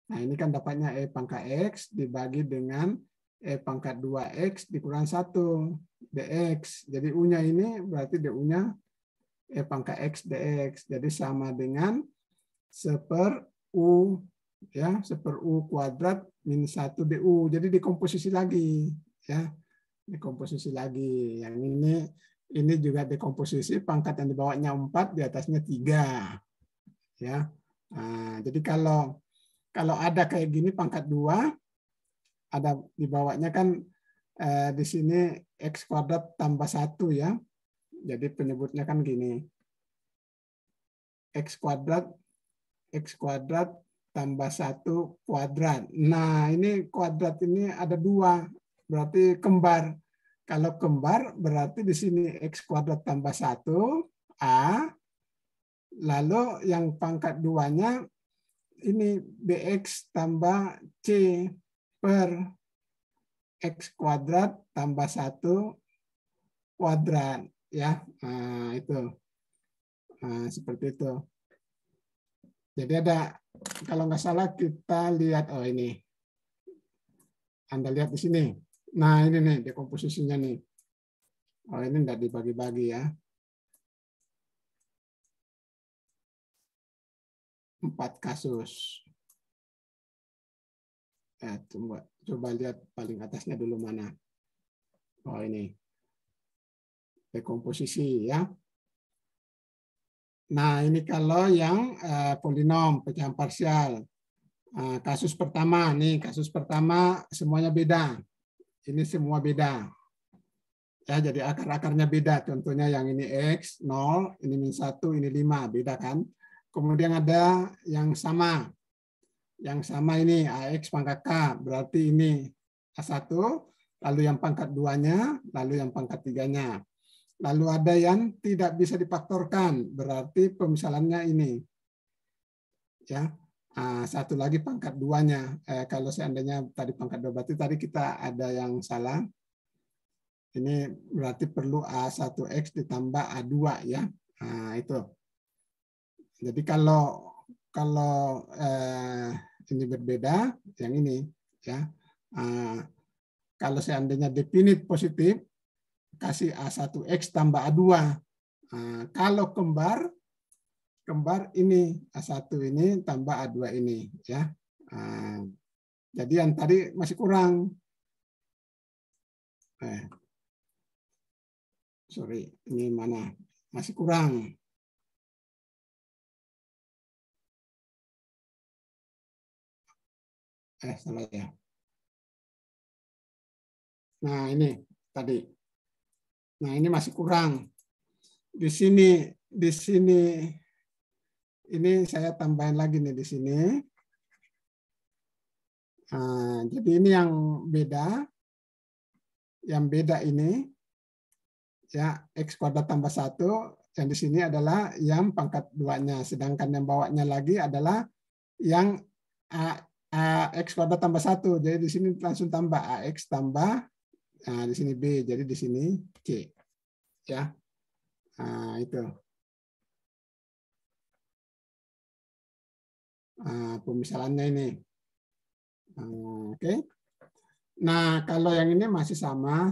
Nah, ini kan dapatnya E pangkat X dibagi dengan E pangkat 2X dikurang 1 dx. Jadi U-nya ini berarti DU-nya E pangkat X dx. Jadi sama dengan 1/U ya, 1/U kuadrat minus 1 DU. Jadi dekomposisi lagi ya. Dekomposisi lagi. Yang ini juga dekomposisi pangkat yang di bawahnya 4, di atasnya 3. Ya. Jadi kalau ada kayak gini pangkat 2, ada di bawahnya kan di sini X kuadrat tambah 1 ya. Jadi penyebutnya kan gini. X kuadrat tambah 1 kuadrat. Nah, ini kuadrat ini ada 2, berarti kembar. Kalau kembar berarti di sini X kuadrat tambah 1, A. Lalu yang pangkat 2-nya ini BX tambah C per X kuadrat tambah 1 kuadrat. Ya, nah, itu. Nah, seperti itu. Jadi ada, kalau nggak salah kita lihat, oh ini. Anda lihat di sini. Nah, ini nih dekomposisinya nih. Oh, ini enggak dibagi-bagi ya. 4 kasus. Coba lihat paling atasnya dulu mana. Oh, ini. Dekomposisi ya. Nah, ini kalau yang polinom pecahan parsial. Kasus pertama nih, kasus pertama semuanya beda. Ini semua beda. Ya, jadi akar-akarnya beda. Contohnya yang ini X, 0, ini min 1, ini 5, beda kan? Kemudian ada yang sama. Yang sama ini AX pangkat K, berarti ini A1, lalu yang pangkat 2-nya, lalu yang pangkat 3-nya. Lalu ada yang tidak bisa difaktorkan, berarti pemisalannya ini. Ya, satu lagi pangkat 2-nya. Kalau seandainya tadi pangkat 2, berarti tadi kita ada yang salah. Ini berarti perlu A1X ditambah A2 ya. Nah, itu. Jadi kalau ini berbeda, yang ini ya. Kalau seandainya definit positif, kasih A1X tambah A2. Kalau kembar ini A1 ini tambah A2 ini ya. Jadi yang tadi masih kurang. Sorry, ini mana? Masih kurang. Salah ya. Nah, ini tadi. Nah, ini masih kurang. Di sini ini saya tambahin lagi nih di sini. Jadi ini yang beda. Yang beda ini ya X kuadrat tambah 1, yang di sini adalah yang pangkat 2-nya, sedangkan yang bawahnya lagi adalah yang X kuadrat tambah 1. Jadi di sini langsung tambah AX tambah, nah di sini B, jadi di sini C. Ya. Nah, itu. Pemisalannya ini. Oke. Nah, kalau yang ini masih sama.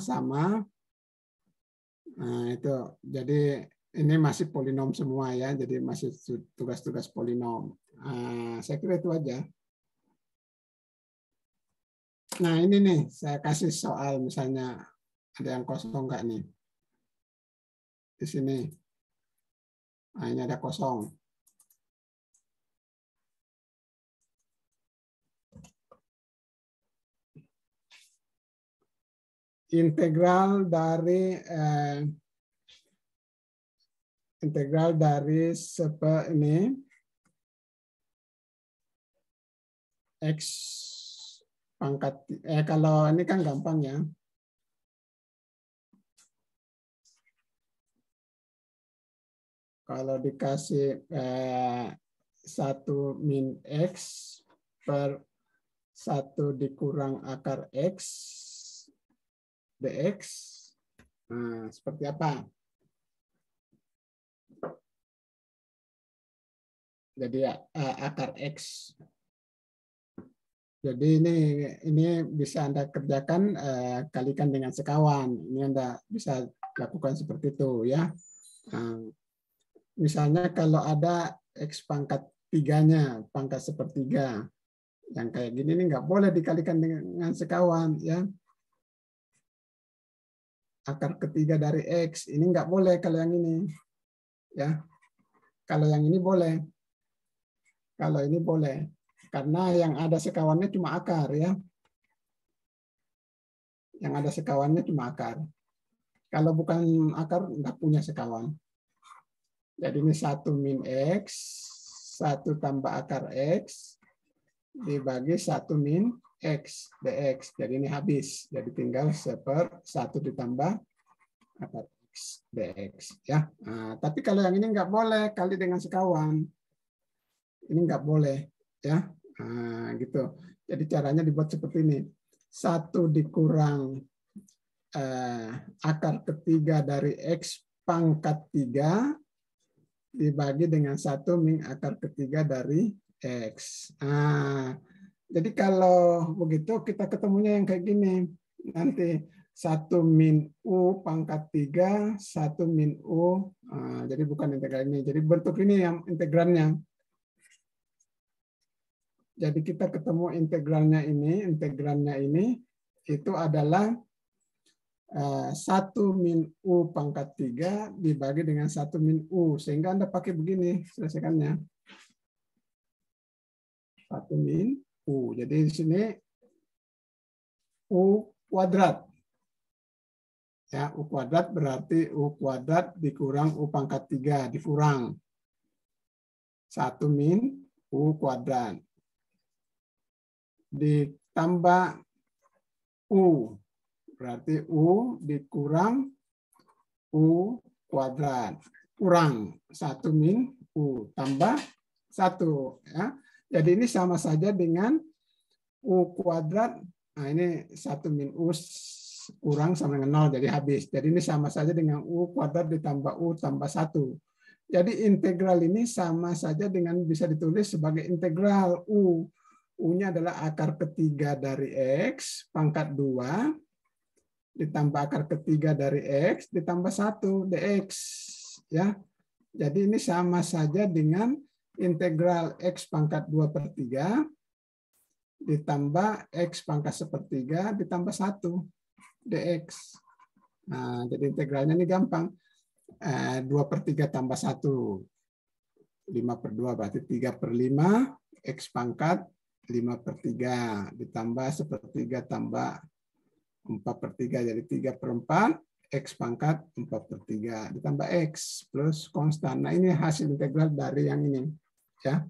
Nah, itu. Jadi ini masih polinom semua ya. Jadi masih tugas-tugas polinom. Saya kira itu aja. Nah, ini nih saya kasih soal misalnya ada yang kosong enggak nih? Di sini. Nah, ini ada kosong. Integral dari ini X pangkat kalau ini kan gampang ya. Kalau dikasih 1 min X per 1 dikurang akar X dx, nah, seperti apa? Jadi akar X. Jadi ini bisa Anda kerjakan, kalikan dengan sekawan. Ini Anda bisa lakukan seperti itu ya. Misalnya kalau ada X pangkat 3-nya, pangkat sepertiga, yang kayak gini ini nggak boleh dikalikan dengan sekawan ya. Akar ketiga dari X, ini nggak boleh kalau yang ini. Ya. Kalau yang ini boleh. Kalau ini boleh. Karena yang ada sekawannya cuma akar ya. Yang ada sekawannya cuma akar. Kalau bukan akar, nggak punya sekawan. Jadi ini 1 min X, 1 tambah akar X, dibagi 1 min X, dx. Jadi ini habis. Jadi tinggal 1 ditambah akar X, dx. Ya. Nah, tapi kalau yang ini nggak boleh, kali dengan sekawan. Ini nggak boleh. Ya. Nah, gitu. Jadi caranya dibuat seperti ini. 1 dikurang akar ketiga dari X pangkat 3 dibagi dengan 1 min akar ketiga dari X. Nah, jadi kalau begitu kita ketemunya yang kayak gini. Nanti 1 min U pangkat 3, 1 min U. Nah, jadi bukan integral ini. Jadi bentuk ini yang integralnya. Jadi kita ketemu integralnya ini itu adalah 1 min U pangkat 3 dibagi dengan 1 min U. Sehingga Anda pakai begini selesaikannya. 1 min U. Jadi di sini U kuadrat. Ya, U kuadrat berarti U kuadrat dikurang U pangkat 3 dikurang 1 min U kuadrat. Ditambah U. Berarti U dikurang U kuadrat. Kurang 1 min U. Tambah 1. Ya. Jadi ini sama saja dengan U kuadrat. Nah ini 1 min U kurang sama dengan 0. Jadi habis. Jadi ini sama saja dengan U kuadrat ditambah U tambah 1. Jadi integral ini sama saja dengan bisa ditulis sebagai integral U. U-nya adalah akar ketiga dari X pangkat 2 ditambah akar ketiga dari X ditambah 1 dx. Ya. Jadi ini sama saja dengan integral X pangkat 2/3 ditambah X pangkat 1/3 ditambah 1 dx. Nah, jadi integralnya ini gampang. 2/3 tambah 1. 5/2 berarti 3/5 X pangkat 5/3 ditambah 1/3 tambah 4/3 jadi 3/4 X pangkat 4/3 ditambah X plus konstan. Nah ini hasil integral dari yang ini. Ya.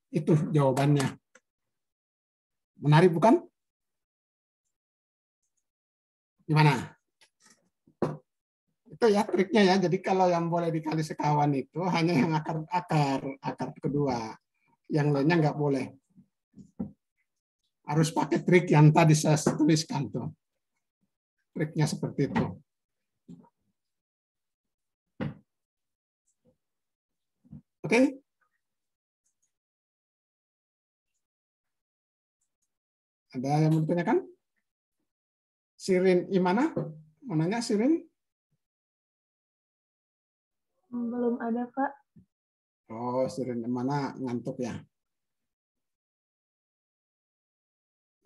Itu jawabannya. Menarik bukan? Gimana? Itu ya triknya ya. Jadi kalau yang boleh dikali sekawan itu hanya yang akar kedua. Yang lainnya nggak boleh. Harus pakai trik yang tadi saya tuliskan tuh. Triknya seperti itu. Oke? Ada yang mau ditanyakan? Sirin Imana? Mau nanya Sirin? Belum ada, Pak. Oh, Sirin Imana ngantuk ya?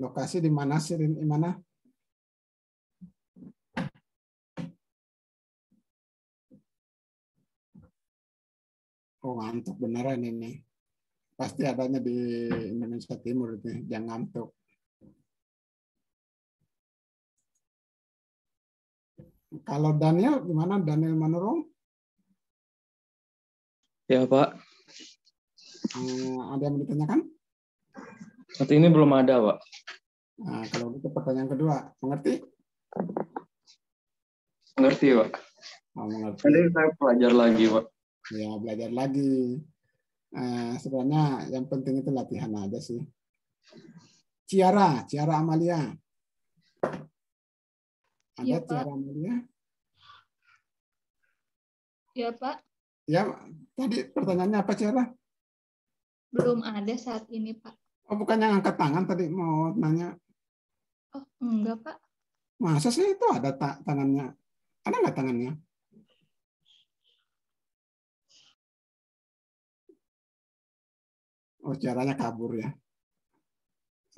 Lokasi di mana Sirin Imana? Oh, ngantuk beneran ini. Pasti adanya di Indonesia Timur itu, jangan ngantuk. Kalau Daniel, gimana Daniel Manurung? Ya, Pak. Ada yang mau ditanyakan? Saat ini belum ada, Pak. Nah, kalau itu pertanyaan kedua, mengerti? Mengerti, Pak. Oh, mengerti. Nanti saya belajar lagi, Pak. Ya, belajar lagi. Sebenarnya yang penting itu latihan aja sih. Ciara Amalia. Ada Ya, Pak. Ciara Amalia? Ya, Pak. Ya, tadi pertanyaannya apa Ciara? Belum ada saat ini, Pak. Oh, bukan yang angkat tangan tadi mau nanya. Oh, enggak, Pak. Masa sih itu ada tangannya? Ada nggak tangannya? Oh, caranya kabur ya.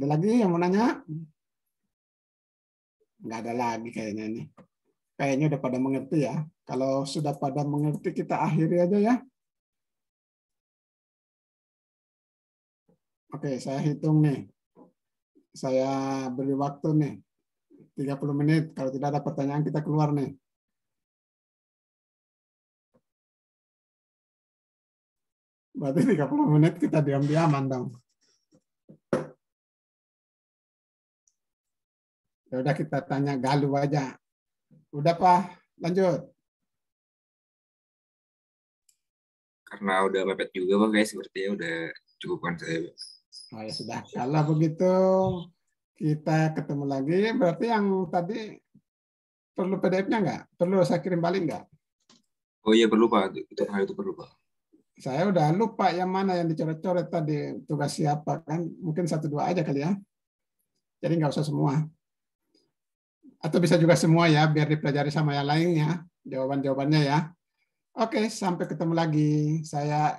Ada lagi yang mau nanya? Nggak ada lagi kayaknya nih. Kayaknya udah pada mengerti ya. Kalau sudah pada mengerti, kita akhiri aja ya. Oke, saya hitung nih. Saya beri waktu nih. 30 menit. Kalau tidak ada pertanyaan, kita keluar nih. Berarti 30 menit kita diam-diaman dong. Ya udah kita tanya Galuh aja. Udah Pak, lanjut. Karena udah mepet juga Pak, guys, sepertinya udah cukupkan saya. Pak. Oh ya sudah. Kalau begitu kita ketemu lagi. Berarti yang tadi perlu PDF-nya nggak? Perlu saya kirim balik nggak? Oh iya perlu Pak, itu hal itu perlu Pak. Saya udah lupa yang mana yang dicoret-coret tadi, tugas siapa kan? Mungkin 1-2 aja kali ya. Jadi nggak usah semua. Atau bisa juga semua ya, biar dipelajari sama yang lainnya, jawaban-jawabannya ya. Oke, sampai ketemu lagi. Saya